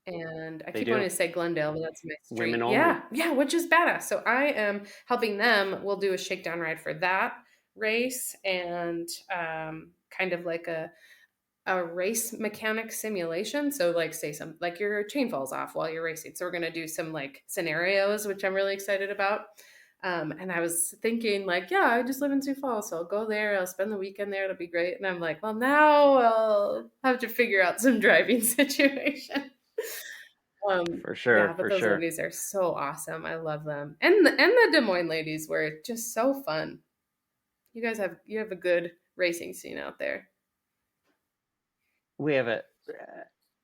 And I They keep do. wanting to say Glendale, but that's my Women street. only. Yeah, yeah, which is badass. So I am helping them. We'll do a shakedown ride for that race, and kind of like a race mechanic simulation. So like say some like your chain falls off while you're racing. So we're gonna do some like scenarios, which I'm really excited about. And I was thinking like, yeah, I just live in Sioux Falls, so I'll go there. I'll spend the weekend there. It'll be great. And I'm like, well, now I'll have to figure out some driving situation. For sure. Yeah, but For those sure. ladies are so awesome. I love them. And the Des Moines ladies were just so fun. You have a good racing scene out there. We have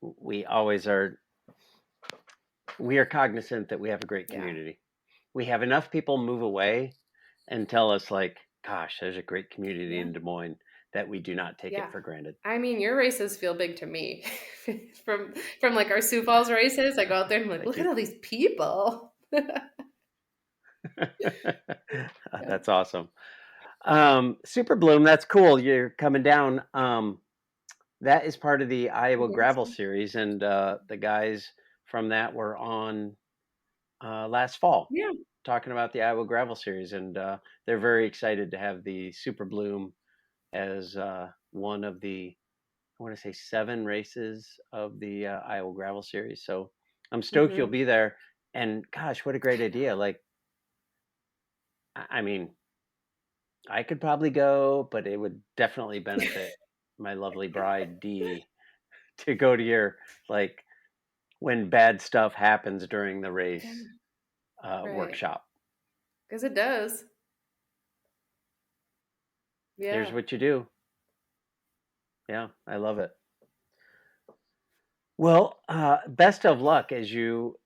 we always are, we are cognizant that we have a great Yeah. community. We have enough people move away and tell us, like, gosh, there's a great community Yeah. in Des Moines, that we do not take Yeah. it for granted. I mean, your races feel big to me. from from like our Sioux Falls races, I go out there and I'm like, Thank look at you. all these people. Yeah. That's awesome. Super Bloom, that's cool. You're coming down. That is part of the I Iowa think Gravel so. Series, and the guys from that were on last fall Yeah. talking about the Iowa Gravel Series, and they're very excited to have the Super Bloom as one of the, I want to say, 7 races of the Iowa Gravel Series. So I'm stoked you'll Hmm. be there. And gosh, what a great I idea! know. Like, I mean, I could probably go, but it would definitely benefit my lovely bride Dee to go to your, like, when bad stuff happens during the Yeah. race Right. workshop. Because it does. Here's Yeah. what you do. Yeah, I love it. Well, best of luck as you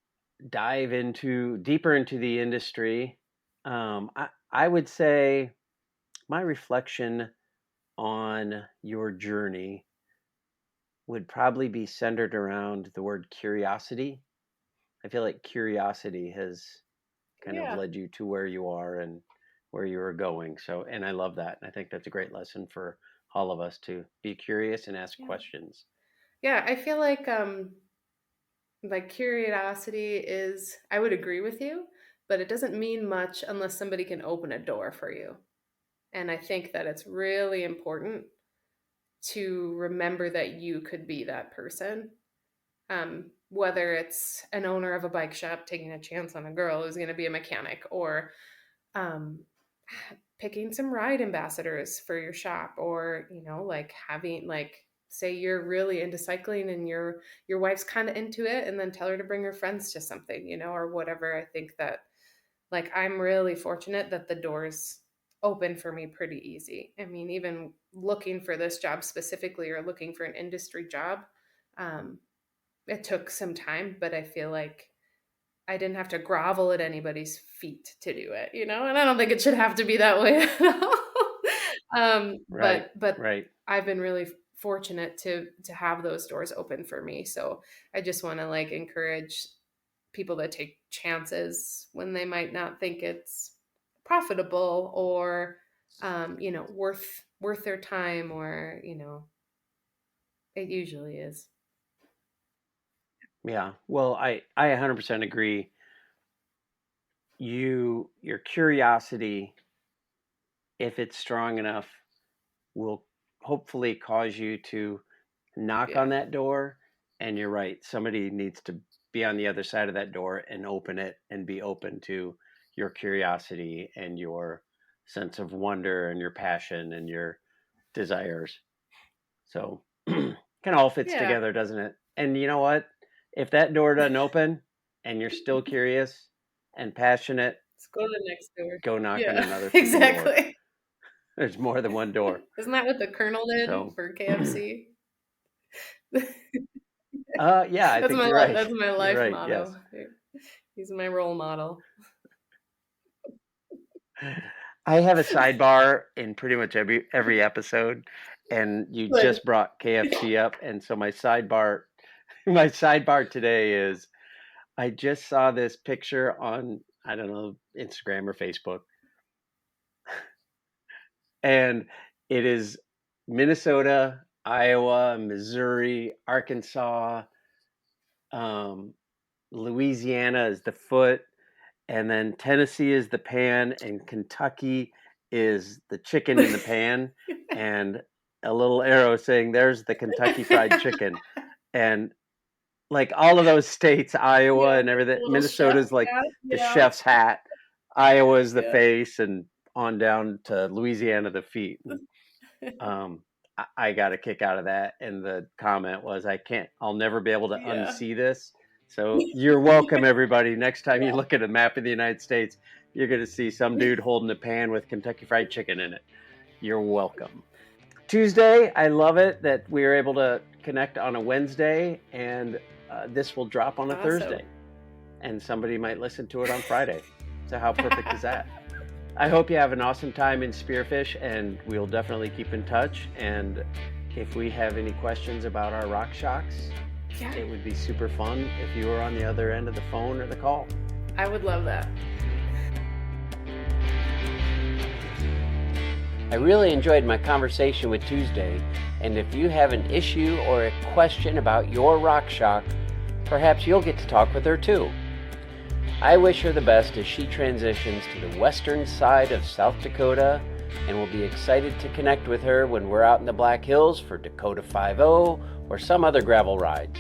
dive into deeper into the industry. I would say my reflection on your journey would probably be centered around the word curiosity. I feel like curiosity has kind of Yeah. led you to where you are and where you are going. So, and I love that. And I think that's a great lesson for all of us to be curious and ask Yeah. questions. Yeah. I feel like curiosity is, I would agree with you, but it doesn't mean much unless somebody can open a door for you. And I think that it's really important to remember that you could be that person. Whether it's an owner of a bike shop taking a chance on a girl who's going to be a mechanic, or um, picking some ride ambassadors for your shop, or like having, like, say you're really into cycling and your wife's kind of into it, and then tell her to bring her friends to something, or whatever. I think that, like, I'm really fortunate that the doors open for me pretty easy. I mean, even looking for this job specifically, or looking for an industry job, um, it took some time, but I feel like I didn't have to grovel at anybody's feet to do it, and I don't think it should have to be that way at all. Right, But right. I've been really fortunate to have those doors open for me. So I just want to, like, encourage people to take chances when they might not think it's profitable, or worth their time, or it usually is. Yeah. Well, I 100% agree. Your curiosity, if it's strong enough, will hopefully cause you to knock on Yeah. that door. And you're right, somebody needs to be on the other side of that door and open it and be open to your curiosity and your sense of wonder and your passion and your desires. So kind of all fits Yeah. together, doesn't it? And you know what? If that door doesn't open and you're still curious and passionate, Let's go to the next door. go knock on Yeah, another freaking door. exactly. There's more than one door. Isn't that what the Colonel did So, for KFC? yeah, I That's think my you're right. that's my You're life right. Yes. motto. He's my role model. I have a sidebar in pretty much every episode, and you Good. just brought KFC up, and so my sidebar today is I just saw this picture on, I don't know, Instagram or Facebook, and it is Minnesota, Iowa, Missouri, Arkansas, um, Louisiana is the foot, and then Tennessee is the pan, and Kentucky is the chicken in the pan, and a little arrow saying there's the Kentucky Fried Chicken. And like all of those states, Iowa Yeah, and everything, little chef Minnesota's like hat. the Yeah, chef's hat, Iowa's the yeah, face, and on down to Louisiana the feet. And, I got a kick out of that, and the comment was, I'll never be able to yeah, unsee this. So you're welcome, everybody. Next time you look at a map of the United States, you're going to see some dude holding a pan with Kentucky Fried Chicken in it. You're welcome. Tuesday, I love it that we were able to connect on a Wednesday, and this will drop on a awesome. Thursday, and somebody might listen to it on Friday. So how perfect is that? I hope you have an awesome time in Spearfish, and we'll definitely keep in touch. And if we have any questions about our rock shocks, Yeah, it would be super fun if you were on the other end of the phone or the call. I would love that. I really enjoyed my conversation with Tuesday, and if you have an issue or a question about your RockShox, perhaps you'll get to talk with her too. I wish her the best as she transitions to the western side of South Dakota, and will be excited to connect with her when we're out in the Black Hills for Dakota 5-0 or some other gravel rides.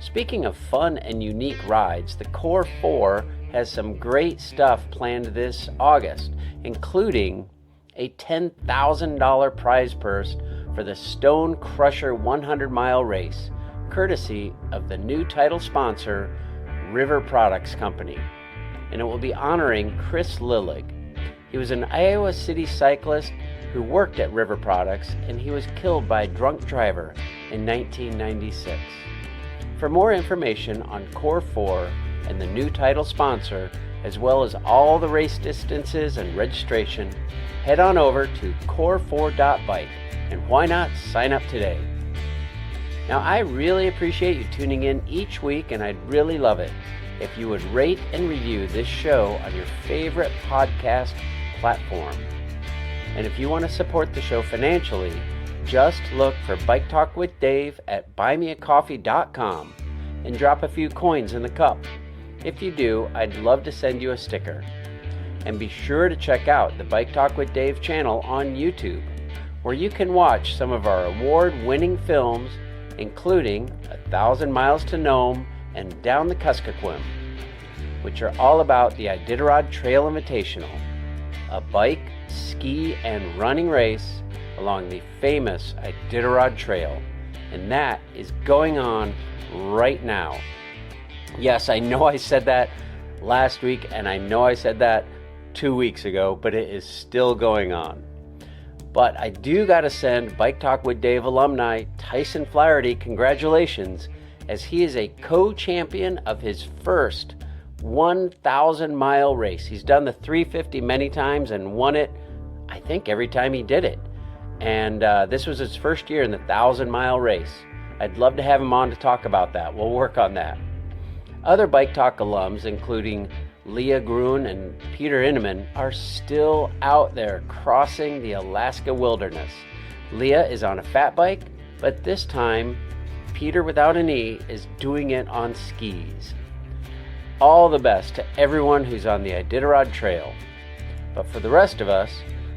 Speaking of fun and unique rides, the Core 4 has some great stuff planned this August, including a $10,000 prize purse for the Stone Crusher 100-mile race, courtesy of the new title sponsor, River Products Company, and it will be honoring Chris Lillig. He was an Iowa City cyclist who worked at River Products, and he was killed by a drunk driver in 1996. For more information on Core 4 and the new title sponsor, as well as all the race distances and registration, head on over to core4.bike, and why not sign up today? Now, I really appreciate you tuning in each week, and I'd really love it if you would rate and review this show on your favorite podcast platform. And if you want to support the show financially, just look for Bike Talk with Dave at buymeacoffee.com and drop a few coins in the cup. If you do, I'd love to send you a sticker. And be sure to check out the Bike Talk with Dave channel on YouTube, where you can watch some of our award-winning films, including 1,000 Miles to Nome and Down the Kuskokwim, which are all about the Iditarod Trail Invitational, a bike, ski, and running race along the famous Iditarod Trail. And that is going on right now. Yes, I know I said that last week, and I know I said that 2 weeks ago, but it is still going on. But I do got to send Bike Talk with Dave alumni Tyson Flaherty congratulations, as he is a co-champion of his first 1,000-mile race. He's done the 350 many times and won it, I think, every time he did it. And this was his first year in the 1,000-mile race. I'd love to have him on to talk about that. We'll work on that. Other Bike Talk alums, including Leah Gruen and Peter Inneman, are still out there crossing the Alaska wilderness. Leah is on a fat bike, but this time, Peter without an E is doing it on skis. All the best to everyone who's on the Iditarod Trail. But for the rest of us,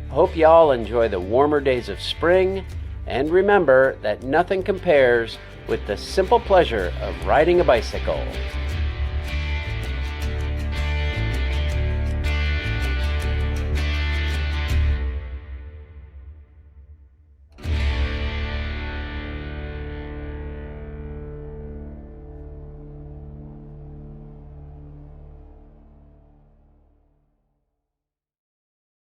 I hope you all enjoy the warmer days of spring, and remember that nothing compares with the simple pleasure of riding a bicycle.